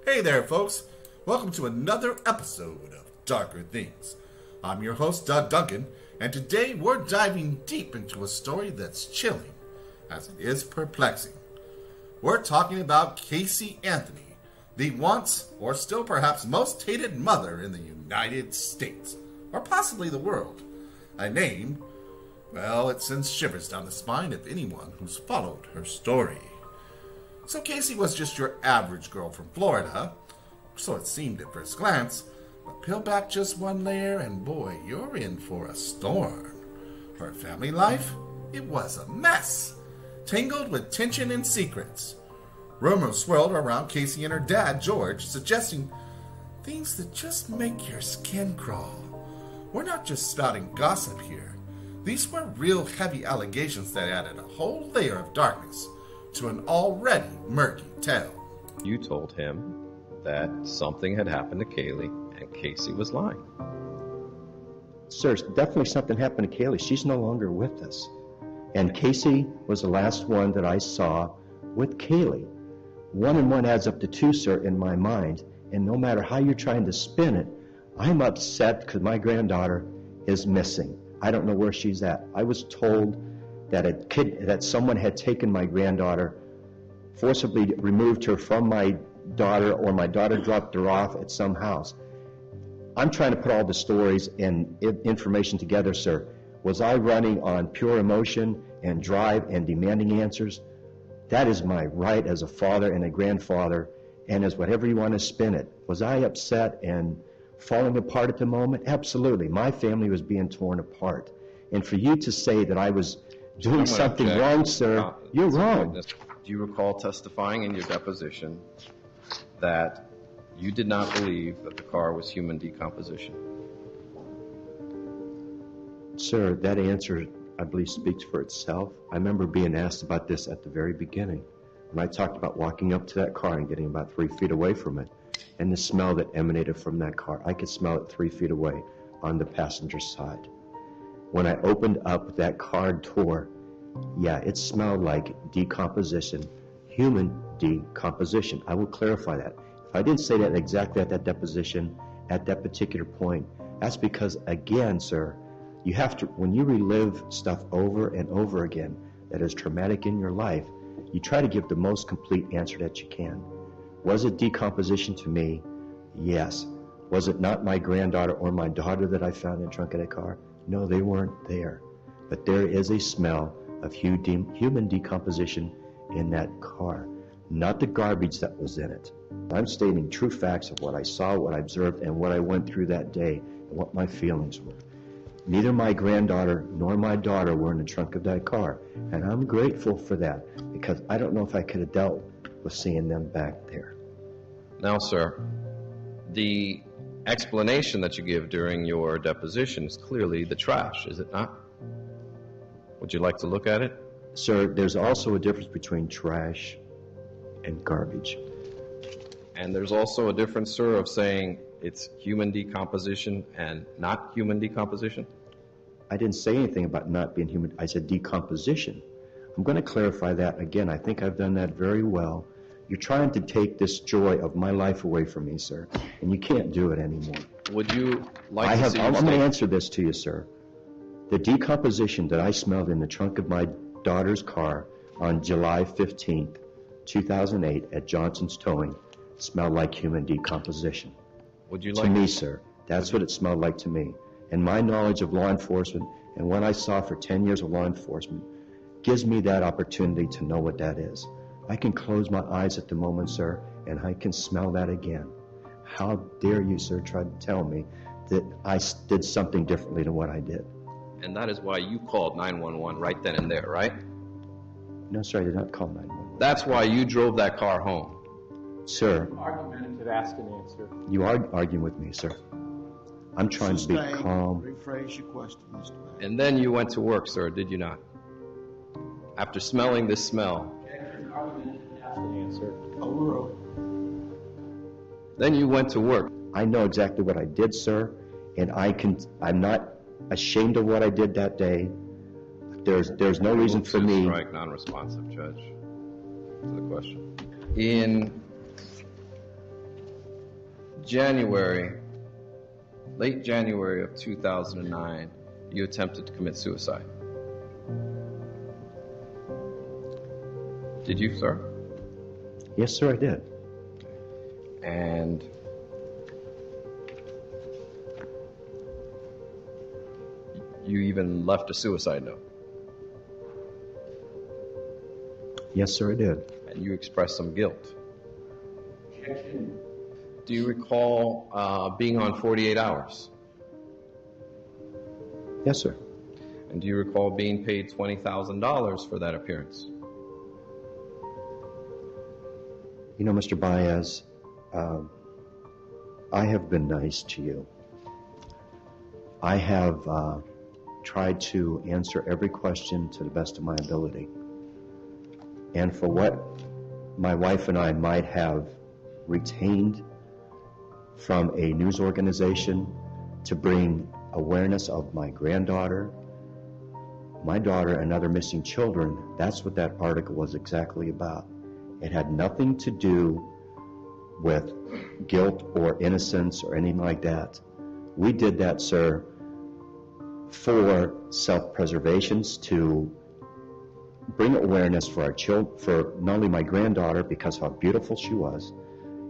Hey there, folks. Welcome to another episode of Darker Things. I'm your host, Doug Duncan, and today we're diving deep into a story that's chilling, as it is perplexing. We're talking about Kaye Anthony, the once, or still perhaps most hated mother in the United States, or possibly the world. A name, well, it sends shivers down the spine of anyone who's followed her story. So Kaye was just your average girl from Florida, so it seemed at first glance, but peel back just one layer and boy, you're in for a storm. Her family life? It was a mess, tangled with tension and secrets. Rumors swirled around Kaye and her dad, George, suggesting things that just make your skin crawl. We're not just spouting gossip here. These were real heavy allegations that added a whole layer of darkness to an already murky tale. You told him that something had happened to Kaylee and Kaye was lying. Sir, definitely something happened to Kaylee. She's no longer with us. And Kaye was the last one that I saw with Kaylee. 1 and 1 adds up to 2, sir, in my mind. And no matter how you're trying to spin it, I'm upset because my granddaughter is missing. I don't know where she's at. I was told that someone had taken my granddaughter, forcibly removed her from my daughter, or my daughter dropped her off at some house. I'm trying to put all the stories and information together, sir. Was I running on pure emotion and drive and demanding answers? That is my right as a father and a grandfather, and as whatever you want to spin it. Was I upset and falling apart at the moment? Absolutely. My family was being torn apart. And for you to say that I was doing something wrong, sir, you're wrong. Do you recall testifying in your deposition that you did not believe that the car was human decomposition? Sir, that answer, I believe, speaks for itself. I remember being asked about this at the very beginning, when I talked about walking up to that car and getting about 3 feet away from it, and the smell that emanated from that car. I could smell it 3 feet away on the passenger side. When I opened up that car door, yeah, it smelled like decomposition, human decomposition. I will clarify that. If I didn't say that exactly at that deposition, at that particular point, that's because, again, sir, you have to, when you relive stuff over and over again that is traumatic in your life, you try to give the most complete answer that you can. Was it decomposition to me? Yes. Was it not my granddaughter or my daughter that I found in the trunk of that car? No, they weren't there. But there is a smell of human decomposition in that car, not the garbage that was in it. I'm stating true facts of what I saw, what I observed, and what I went through that day, and what my feelings were. Neither my granddaughter nor my daughter were in the trunk of that car, and I'm grateful for that, because I don't know if I could have dealt with seeing them back there. Now, sir, the explanation that you give during your deposition is clearly the trash, is it not? Would you like to look at it? Sir, there's also a difference between trash and garbage. And there's also a difference, sir, of saying it's human decomposition and not human decomposition? I didn't say anything about not being human. I said decomposition. I'm going to clarify that again. I think I've done that very well. You're trying to take this joy of my life away from me, sir, and you can't do it anymore. Would you like to see I'm going to answer this to you, sir. The decomposition that I smelled in the trunk of my daughter's car on July 15th, 2008 at Johnson's Towing smelled like human decomposition. Would you like to me, sir? That's what it smelled like to me. And my knowledge of law enforcement and what I saw for 10 years of law enforcement gives me that opportunity to know what that is. I can close my eyes at the moment, sir, and I can smell that again. How dare you, sir, try to tell me that I did something differently than what I did? And that is why you called 911 right then and there, right? No, sir, I did not call 911. That's why you drove that car home. Sir. Argumentative, ask and answer. You are arguing with me, sir. I'm trying to be calm. Rephrase your question, Mr. Mayor. And then you went to work, sir, did you not? After smelling this smell. Argumentative, ask and answer. Overruled. Then you went to work. I know exactly what I did, sir, and I'm not ashamed of what I did that day. There's no reason for me. Strike non-responsive, Judge, to the question. In late January of 2009, you attempted to commit suicide. Did you, sir? Yes, sir, I did. And you even left a suicide note. Yes, sir, I did. And you expressed some guilt. Do you recall being on 48 Hours? Yes, sir. And do you recall being paid $20,000 for that appearance? You know, Mr. Baez, I have been nice to you. I have tried to answer every question to the best of my ability. And for what my wife and I might have retained from a news organization to bring awareness of my granddaughter, my daughter, and other missing children, that's what that article was exactly about. It had nothing to do with guilt or innocence or anything like that. We did that, sir, for self-preservation, to bring awareness for our children, for not only my granddaughter, because of how beautiful she was,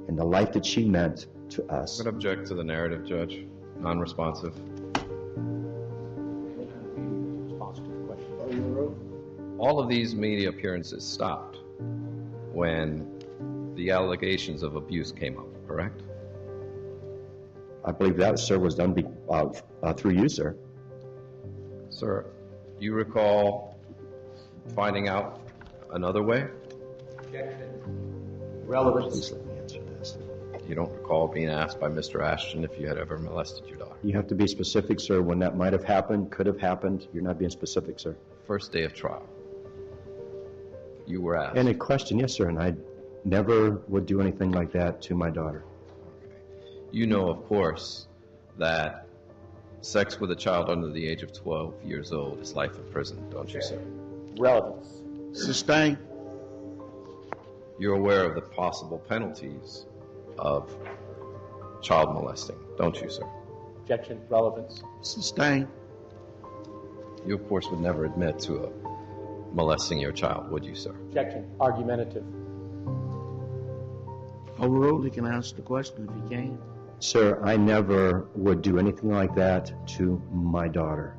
and the life that she meant to us. I'm going to object to the narrative, Judge. Non-responsive. All of these media appearances stopped when the allegations of abuse came up, correct? I believe that, sir, was done through you, sir. Sir, do you recall finding out another way? Relevance. Please let me answer this. You don't recall being asked by Mr. Ashton if you had ever molested your daughter? You have to be specific, sir. When that might have happened, could have happened, you're not being specific, sir. First day of trial, you were asked. And a question, yes, sir, and I never would do anything like that to my daughter. You know, of course, that sex with a child under the age of 12 years old is life in prison, don't you, sir? Relevance. Sustain. You're aware of the possible penalties of child molesting, don't you, sir? Objection. Relevance. Sustain. You, of course, would never admit to molesting your child, would you, sir? Objection. Argumentative. Overruled. He can answer the question if he can. Sir, I never would do anything like that to my daughter.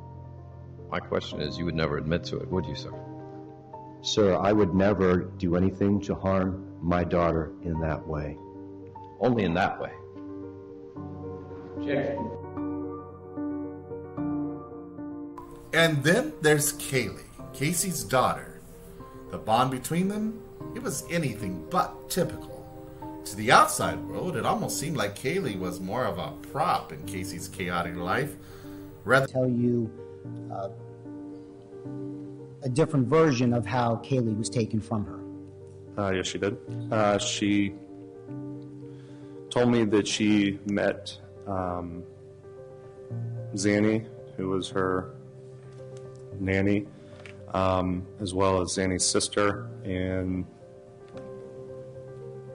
My question is, you would never admit to it, would you, sir? Sir, I would never do anything to harm my daughter in that way. Only in that way. Objection. And then there's Kaylee, Casey's daughter. The bond between them, it was anything but typical. To the outside world, it almost seemed like Kaylee was more of a prop in Casey's chaotic life, rather tell you a different version of how Kaylee was taken from her. Yes, she did. She told me that she met Zanny, who was her nanny, as well as Zanny's sister and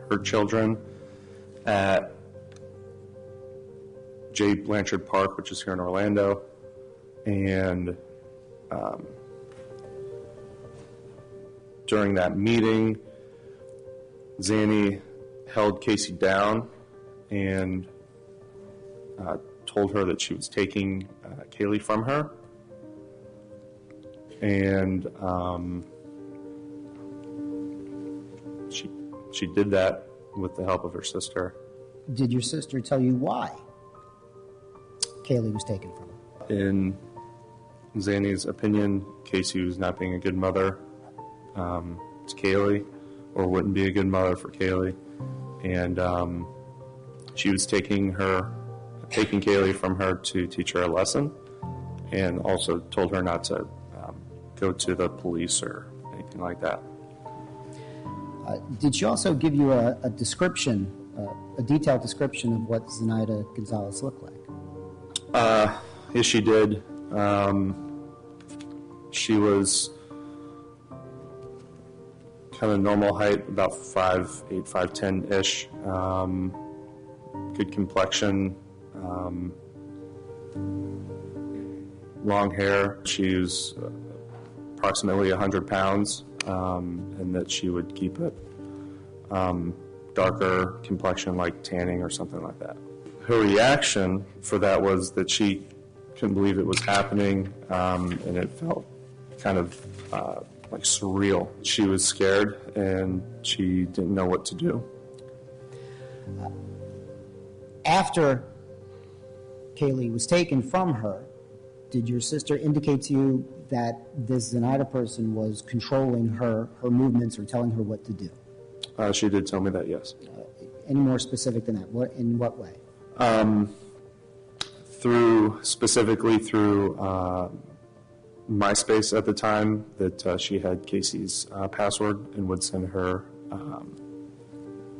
her children at J. Blanchard Park, which is here in Orlando. And during that meeting, Zanny held Casey down and told her that she was taking Kaylee from her. And she did that with the help of her sister. Did your sister tell you why Kaylee was taken from her? In Zanny's opinion, Casey was not being a good mother to Kaylee, or wouldn't be a good mother for Kaylee. And she was taking Kaylee from her to teach her a lesson, and also told her not to go to the police or anything like that. Did she also give you a description, a detailed description of what Zenaida Gonzalez looked like? Yes, she did. She was kind of normal height, about 5'8", 5'10"-ish. good complexion, long hair. She was approximately 100 pounds, and that she would keep it darker complexion, like tanning or something like that. Her reaction for that was that she couldn't believe it was happening, and it felt kind of like surreal. She was scared, and she didn't know what to do. After Kaylee was taken from her, did your sister indicate to you that this Zenaida person was controlling her movements or telling her what to do? She did tell me that, yes. Any more specific than that? In what way? Specifically through MySpace at the time, that she had Casey's password and would send her,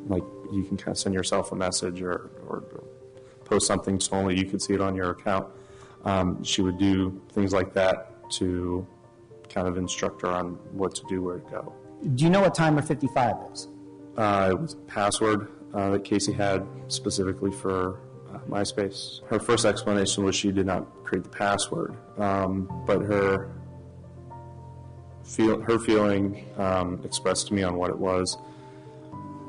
like, you can kind of send yourself a message or post something so only you could see it on your account. She would do things like that to kind of instruct her on what to do, where to go. Do you know what Timer 55 is? It was a password that Casey had specifically for MySpace. Her first explanation was she did not create the password, but her feeling expressed to me on what it was.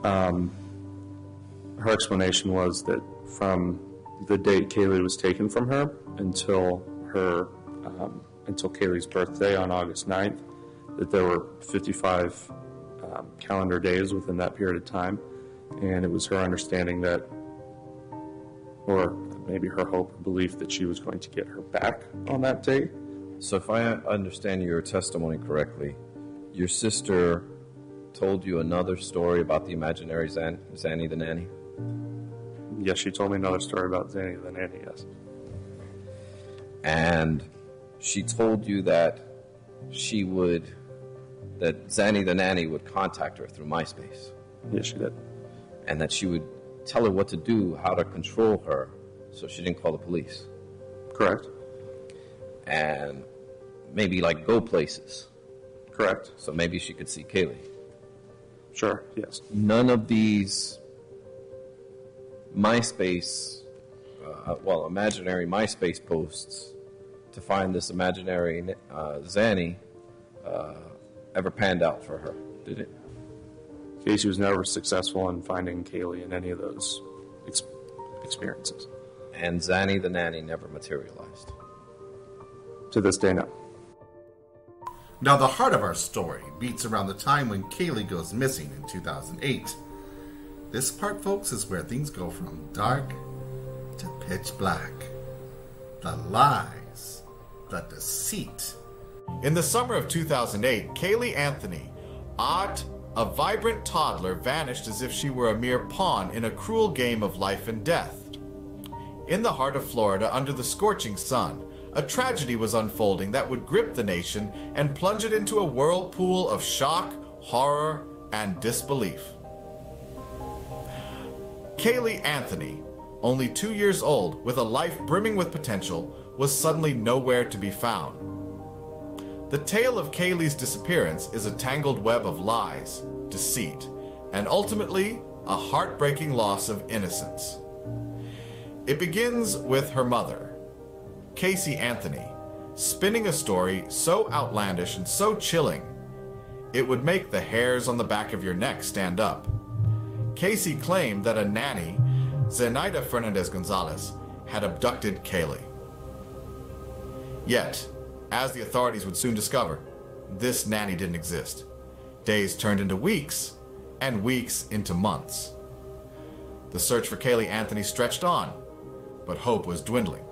Her explanation was that from the date Kaylee was taken from her until Kaylee's birthday on August 9th, that there were 55 calendar days within that period of time, and it was her understanding that, or maybe her hope or belief, that she was going to get her back on that date. So if I understand your testimony correctly, your sister told you another story about the imaginary Zanny the nanny? Yes, she told me another story about Zanny the nanny, yes. And she told you that that Zanny the nanny would contact her through MySpace. Yes, she did. And that she would tell her what to do, how to control her, so she didn't call the police. Correct. And maybe like go places. Correct. So maybe she could see Kaylee. Sure, yes. None of these MySpace, imaginary MySpace posts to find this imaginary Zanny ever panned out for her, did it? Casey was never successful in finding Kaylee in any of those experiences. And Zanny the nanny never materialized. To this day, no. Now, the heart of our story beats around the time when Kaylee goes missing in 2008. This part, folks, is where things go from dark to pitch black. The lies, the deceit. In the summer of 2008, Kaylee Anthony, a vibrant toddler, vanished as if she were a mere pawn in a cruel game of life and death. In the heart of Florida, under the scorching sun, a tragedy was unfolding that would grip the nation and plunge it into a whirlpool of shock, horror, and disbelief. Kaylee Anthony, only 2 years old, with a life brimming with potential, was suddenly nowhere to be found. The tale of Kaylee's disappearance is a tangled web of lies, deceit, and ultimately a heartbreaking loss of innocence. It begins with her mother, Kaye Anthony, spinning a story so outlandish and so chilling, it would make the hairs on the back of your neck stand up. Kaye claimed that a nanny, Zenaida Fernandez-Gonzalez, had abducted Kaylee. Yet, as the authorities would soon discover, this nanny didn't exist. Days turned into weeks, and weeks into months. The search for Kaylee Anthony stretched on, but hope was dwindling.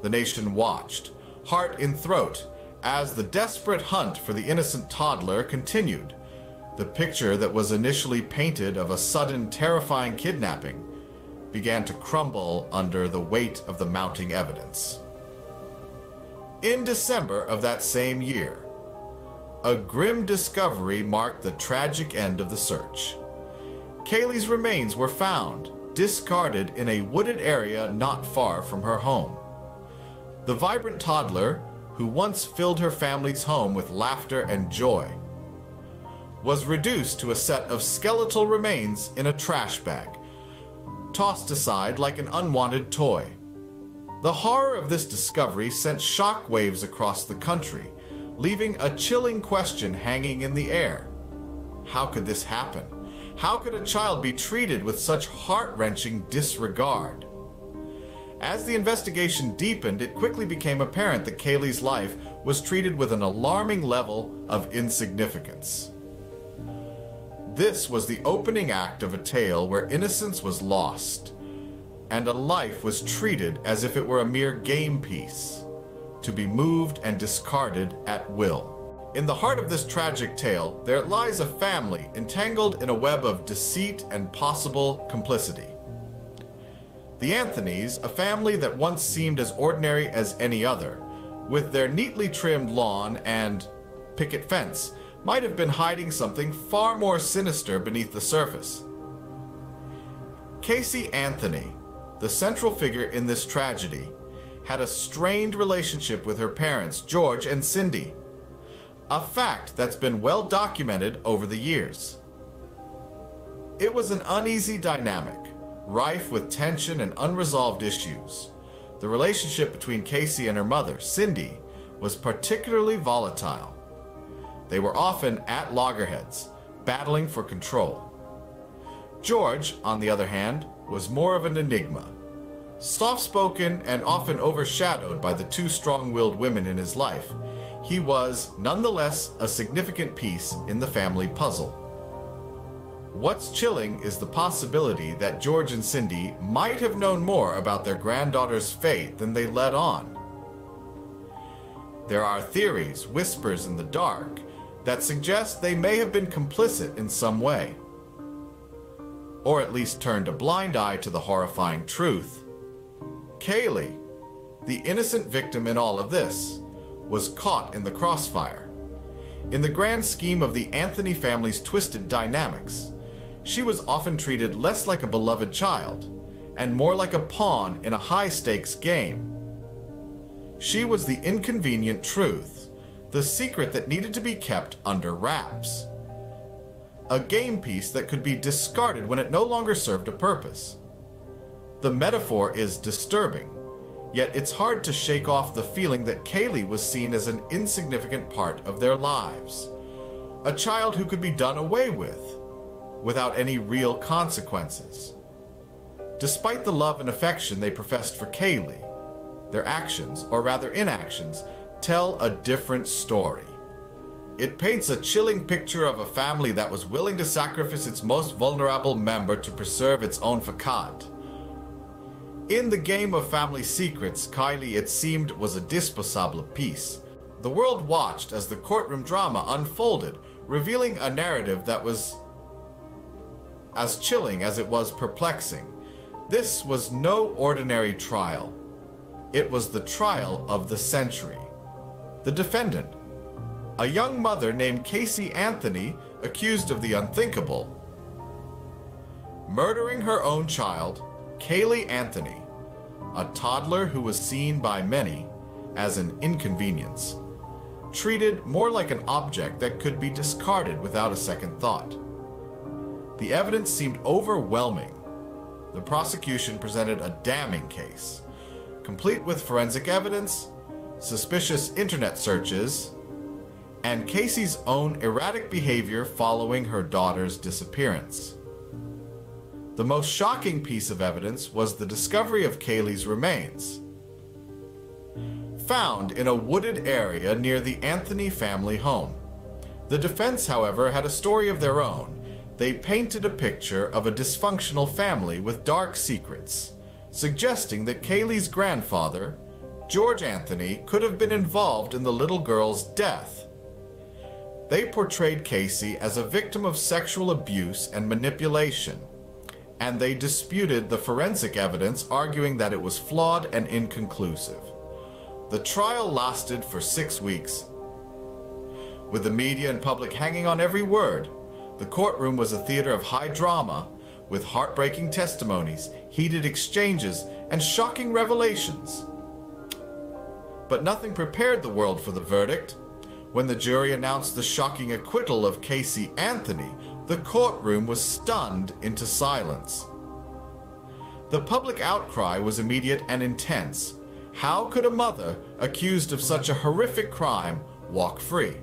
The nation watched, heart in throat, as the desperate hunt for the innocent toddler continued. The picture that was initially painted of a sudden, terrifying kidnapping began to crumble under the weight of the mounting evidence. In December of that same year, a grim discovery marked the tragic end of the search. Kaylee's remains were found, discarded in a wooded area not far from her home. The vibrant toddler, who once filled her family's home with laughter and joy, was reduced to a set of skeletal remains in a trash bag, tossed aside like an unwanted toy. The horror of this discovery sent shockwaves across the country, leaving a chilling question hanging in the air. How could this happen? How could a child be treated with such heart-wrenching disregard? As the investigation deepened, it quickly became apparent that Kaylee's life was treated with an alarming level of insignificance. This was the opening act of a tale where innocence was lost, and a life was treated as if it were a mere game piece, to be moved and discarded at will. In the heart of this tragic tale, there lies a family entangled in a web of deceit and possible complicity. The Anthonys, a family that once seemed as ordinary as any other, with their neatly trimmed lawn and picket fence, might have been hiding something far more sinister beneath the surface. Kaye Anthony, the central figure in this tragedy, had a strained relationship with her parents, George and Cindy, a fact that's been well documented over the years. It was an uneasy dynamic, rife with tension and unresolved issues. The relationship between Kaye and her mother, Cindy, was particularly volatile. They were often at loggerheads, battling for control. George, on the other hand, was more of an enigma. Soft-spoken and often overshadowed by the two strong-willed women in his life, he was, nonetheless, a significant piece in the family puzzle. What's chilling is the possibility that George and Cindy might have known more about their granddaughter's fate than they let on. There are theories, whispers in the dark, that suggest they may have been complicit in some way, or at least turned a blind eye to the horrifying truth. Kaylee, the innocent victim in all of this, was caught in the crossfire. In the grand scheme of the Anthony family's twisted dynamics, she was often treated less like a beloved child and more like a pawn in a high-stakes game. She was the inconvenient truth, the secret that needed to be kept under wraps. A game piece that could be discarded when it no longer served a purpose. The metaphor is disturbing, yet it's hard to shake off the feeling that Kaylee was seen as an insignificant part of their lives. A child who could be done away with, without any real consequences. Despite the love and affection they professed for Kaylee, their actions, or rather inactions, tell a different story. It paints a chilling picture of a family that was willing to sacrifice its most vulnerable member to preserve its own facade. In the game of family secrets, Kaylee, it seemed, was a disposable piece. The world watched as the courtroom drama unfolded, revealing a narrative that was as chilling as it was perplexing. This was no ordinary trial. It was the trial of the century. The defendant, a young mother named Kaye Anthony, accused of the unthinkable. Murdering her own child, Kaylee Anthony, a toddler who was seen by many as an inconvenience, treated more like an object that could be discarded without a second thought. The evidence seemed overwhelming. The prosecution presented a damning case, complete with forensic evidence, suspicious internet searches, and Casey's own erratic behavior following her daughter's disappearance. The most shocking piece of evidence was the discovery of Kaylee's remains, found in a wooded area near the Anthony family home. The defense, however, had a story of their own. They painted a picture of a dysfunctional family with dark secrets, suggesting that Kaylee's grandfather, George Anthony, could have been involved in the little girl's death. They portrayed Kaye as a victim of sexual abuse and manipulation, and they disputed the forensic evidence, arguing that it was flawed and inconclusive. The trial lasted for 6 weeks. With the media and public hanging on every word, the courtroom was a theater of high drama, with heartbreaking testimonies, heated exchanges, and shocking revelations. But nothing prepared the world for the verdict. When the jury announced the shocking acquittal of Kaye Anthony, the courtroom was stunned into silence. The public outcry was immediate and intense. How could a mother accused of such a horrific crime walk free?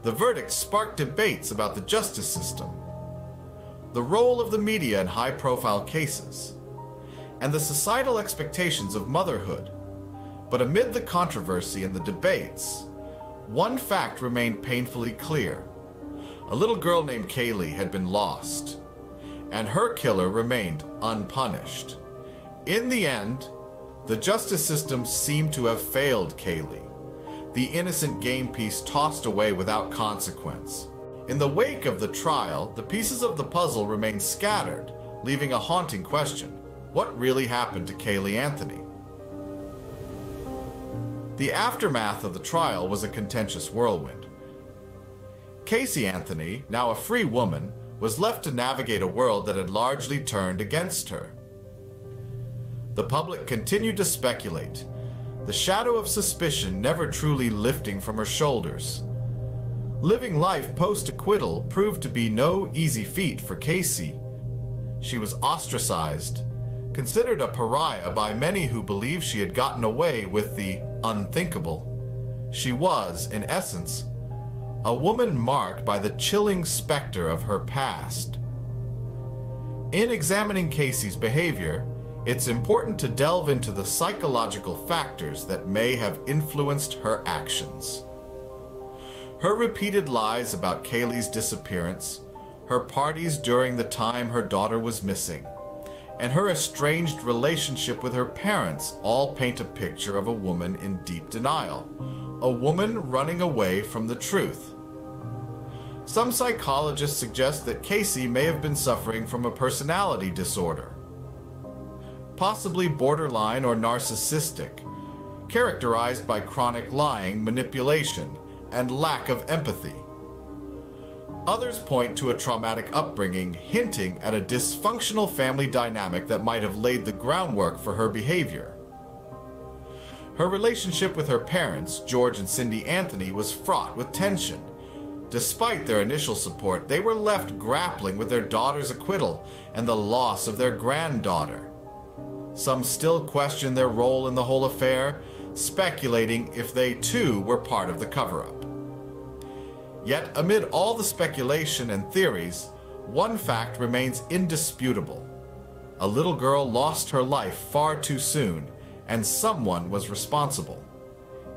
The verdict sparked debates about the justice system, the role of the media in high-profile cases, and the societal expectations of motherhood. But amid the controversy and the debates, one fact remained painfully clear. A little girl named Kaylee had been lost, and her killer remained unpunished. In the end, the justice system seemed to have failed Kaylee, the innocent game piece tossed away without consequence. In the wake of the trial, the pieces of the puzzle remained scattered, leaving a haunting question. What really happened to Kaylee Anthony? The aftermath of the trial was a contentious whirlwind. Kaye Anthony, now a free woman, was left to navigate a world that had largely turned against her. The public continued to speculate, the shadow of suspicion never truly lifting from her shoulders. Living life post-acquittal proved to be no easy feat for Kaye. She was ostracized, considered a pariah by many who believed she had gotten away with the unthinkable. She was, in essence, a woman marked by the chilling specter of her past. In examining Kaye's behavior, it's important to delve into the psychological factors that may have influenced her actions. Her repeated lies about Kaylee's disappearance, her parties during the time her daughter was missing, and her estranged relationship with her parents all paint a picture of a woman in deep denial, a woman running away from the truth. Some psychologists suggest that Kaye may have been suffering from a personality disorder, possibly borderline or narcissistic, characterized by chronic lying, manipulation, and lack of empathy. Others point to a traumatic upbringing, hinting at a dysfunctional family dynamic that might have laid the groundwork for her behavior. Her relationship with her parents, George and Cindy Anthony, was fraught with tension. Despite their initial support, they were left grappling with their daughter's acquittal and the loss of their granddaughter. Some still question their role in the whole affair, speculating if they too were part of the cover-up. Yet, amid all the speculation and theories, one fact remains indisputable. A little girl lost her life far too soon, and someone was responsible.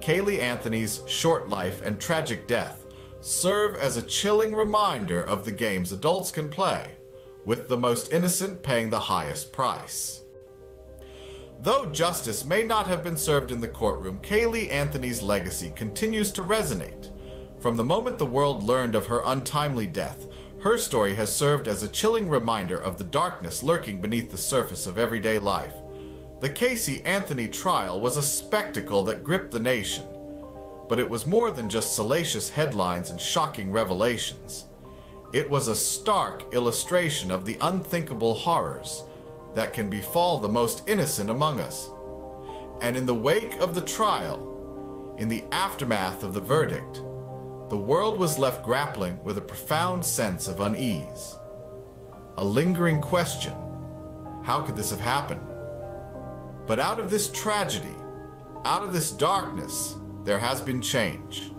Kaylee Anthony's short life and tragic death serve as a chilling reminder of the games adults can play, with the most innocent paying the highest price. Though justice may not have been served in the courtroom, Kaylee Anthony's legacy continues to resonate. From the moment the world learned of her untimely death, her story has served as a chilling reminder of the darkness lurking beneath the surface of everyday life. The Kaye Anthony trial was a spectacle that gripped the nation, but it was more than just salacious headlines and shocking revelations. It was a stark illustration of the unthinkable horrors that can befall the most innocent among us. And in the wake of the trial, in the aftermath of the verdict, the world was left grappling with a profound sense of unease. A lingering question: how could this have happened? But out of this tragedy, out of this darkness, there has been change.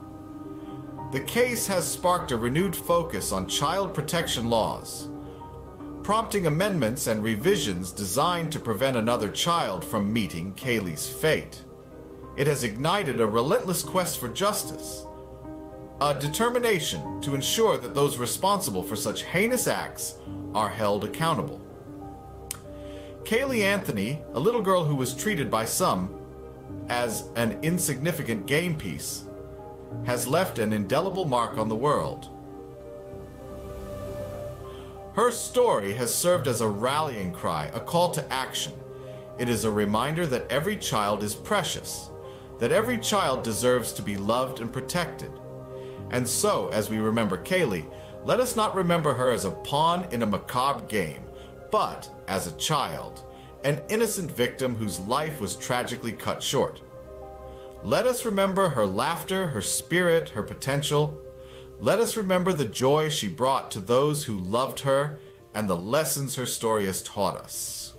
The case has sparked a renewed focus on child protection laws, prompting amendments and revisions designed to prevent another child from meeting Kaylee's fate. It has ignited a relentless quest for justice, a determination to ensure that those responsible for such heinous acts are held accountable. Kaylee Anthony, a little girl who was treated by some as an insignificant game piece, has left an indelible mark on the world. Her story has served as a rallying cry, a call to action. It is a reminder that every child is precious, that every child deserves to be loved and protected. And so, as we remember Kaylee, let us not remember her as a pawn in a macabre game, but as a child, an innocent victim whose life was tragically cut short. Let us remember her laughter, her spirit, her potential. Let us remember the joy she brought to those who loved her and the lessons her story has taught us.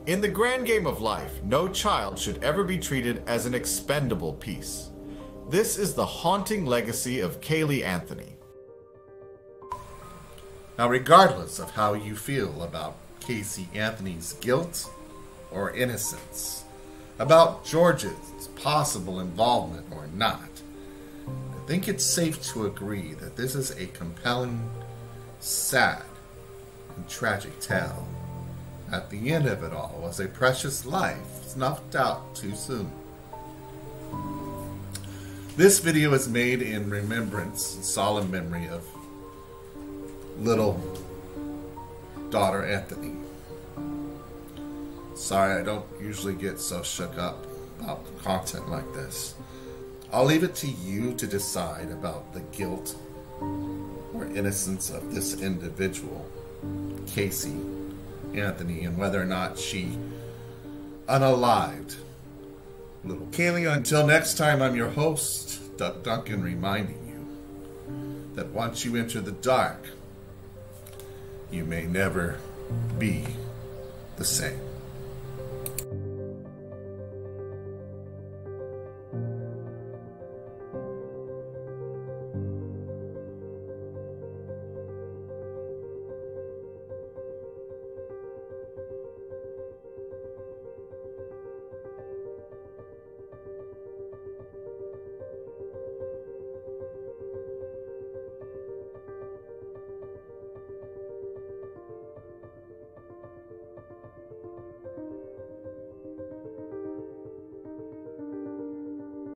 In the grand game of life, no child should ever be treated as an expendable piece. This is the haunting legacy of Kaylee Anthony. Now, regardless of how you feel about Kaye Anthony's guilt or innocence, about George's possible involvement or not, I think it's safe to agree that this is a compelling, sad, and tragic tale. At the end of it all was a precious life snuffed out too soon. This video is made in remembrance and solemn memory of little daughter Anthony. Sorry, I don't usually get so shook up about content like this. I'll leave it to you to decide about the guilt or innocence of this individual, Kaye Anthony, and whether or not she unalived little Kaylee. Until next time, I'm your host, Doug Duncan, reminding you that once you enter the dark, you may never be the same.